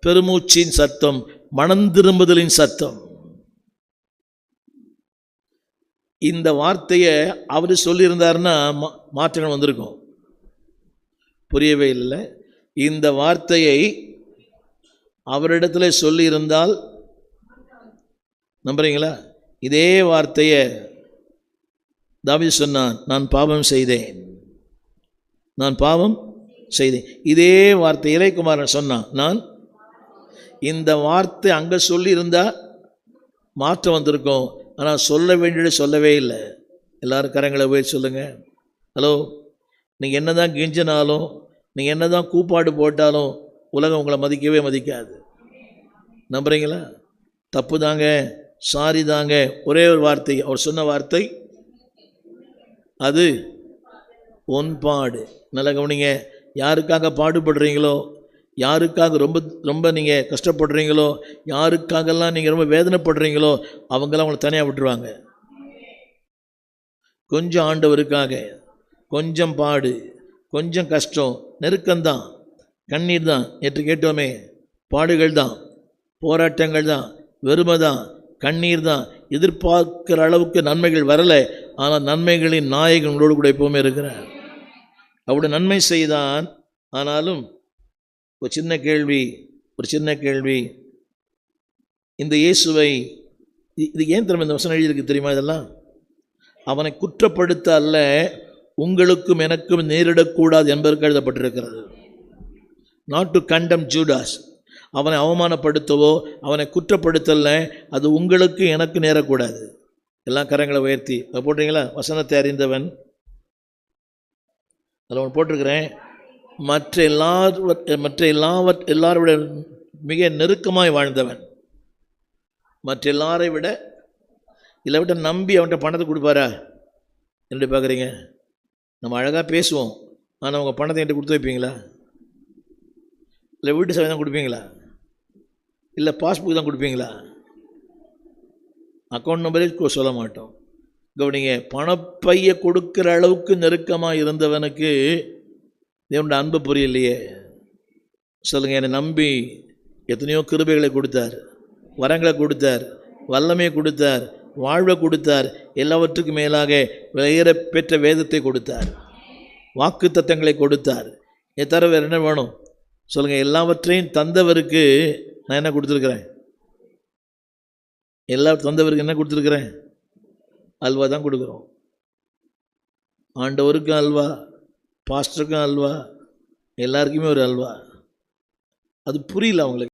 பெருமூச்சின் சத்தம், மனந்திரும்புதலின் சத்தம். இந்த வார்த்தையை அவர் சொல்லியிருந்தாருன்னா மாற்றங்கள் வந்திருக்கும். புரியவே இல்லை. இந்த வார்த்தையை அவரிடத்துல சொல்லியிருந்தால் நம்புறீங்களா? இதே வார்த்தையை தாவீது சொன்னான், நான் பாவம் செய்தேன், நான் பாவம் செய்தேன். இதே வார்த்தை இளையகுமாரன் சொன்னான், நான். இந்த வார்த்தை அங்கே சொல்லியிருந்தா மாற்றம் வந்திருக்கும். ஆனால் சொல்ல வேண்டியது சொல்லவே இல்லை. எல்லாரும் கரங்களை போய் சொல்லுங்க. ஹலோ, நீங்கள் என்ன தான் கெஞ்சினாலும், நீங்கள் என்ன தான் கூப்பாடு போட்டாலும் உலகம் உங்களை மதிக்கவே மதிக்காது. நம்புறீங்களா? தப்பு தாங்க, சாரி தாங்க, ஒரே ஒரு வார்த்தை அவர் சொன்ன வார்த்தை, அது ஒன்பாடு. நல்லா கவனிங்க. யாருக்காக பாடுபடுறீங்களோ, யாருக்காக ரொம்ப ரொம்ப நீங்கள் கஷ்டப்படுறீங்களோ, யாருக்காகலாம் நீங்கள் ரொம்ப வேதனைப்படுறீங்களோ, அவங்களாம் அவங்களை தனியாக விட்டுருவாங்க. கொஞ்சம் ஆண்டவருக்காக கொஞ்சம் பாடு, கொஞ்சம் கஷ்டம், நெருக்கம்தான், கண்ணீர் தான், நேற்று கேட்டோமே, பாடுகள் தான், போராட்டங்கள் தான், வெறுமை தான், கண்ணீர் தான். எதிர்பார்க்கிற அளவுக்கு நன்மைகள் வரலை. ஆனால் நன்மைகளின் நாயகன் உங்களோடு கூட எப்போவுமே இருக்கிறார். அவருடைய நன்மை செய்தான். ஆனாலும் ஒரு சின்ன கேள்வி, இந்த இயேசுவை, இது ஏன் திரும்ப இந்த வசனம் எழுதியிருக்கு தெரியுமா? இதெல்லாம் அவனை குற்றப்படுத்த அல்ல, உங்களுக்கும் எனக்கும் நேரிடக்கூடாது என்பதற்கு எழுதப்பட்டிருக்கிறது. Not to condemn Judas. அவனை அவமானப்படுத்தவோ அவனை குற்றப்படுத்தல, அது உங்களுக்கு எனக்கு நேரக்கூடாது. எல்லாம் கரங்களை உயர்த்தி போட்டீங்களா? வசனத்தை அறிந்தவன், அதில் ஒன்று போட்டிருக்கிறேன், எல்லாரை விட மிக நெருக்கமாய் வாழ்ந்தவன். மற்ற எல்லாரை விட இல்லை விட்ட நம்பி அவன்கிட்ட பணத்தை கொடுப்பாரா என்று பார்க்குறீங்க? நம்ம அழகாக பேசுவோம், ஆனால் உங்கள் பணத்தை என்கிட்ட கொடுத்து வைப்பீங்களா? இல்லை வீட்டு சேவை தான் கொடுப்பீங்களா? இல்லை பாஸ்புக் தான் கொடுப்பீங்களா? அக்கௌண்ட் நம்பரே சொல்ல மாட்டோம். கவனிங்க, பணப்பையை கொடுக்குற அளவுக்கு நெருக்கமாக இருந்தவனுக்கு தேவனுடைய அன்பு புரியலையே. சொல்லுங்கள், என்னை நம்பி எத்தனையோ கிருபைகளை கொடுத்தார், வரங்களை கொடுத்தார், வல்லமையை கொடுத்தார், வாழ்வை கொடுத்தார், எல்லாவற்றுக்கும் மேலாக வேற பெற்ற வேதத்தை கொடுத்தார், வாக்கு தத்தங்களை கொடுத்தார். இதை தவிர வேறு என்ன வேணும் சொல்லுங்கள்? எல்லாவற்றையும் தந்தவருக்கு நான் என்ன கொடுத்துருக்குறேன்? தந்தவருக்கு என்ன கொடுத்துருக்குறேன்? அல்வா தான் கொடுக்குறோம். ஆண்டவருக்கும் அல்வா, பாஸ்டருக்கும் அல்வா, எல்லாருக்குமே ஒரு அல்வா. அது புரியல அவங்களுக்கு.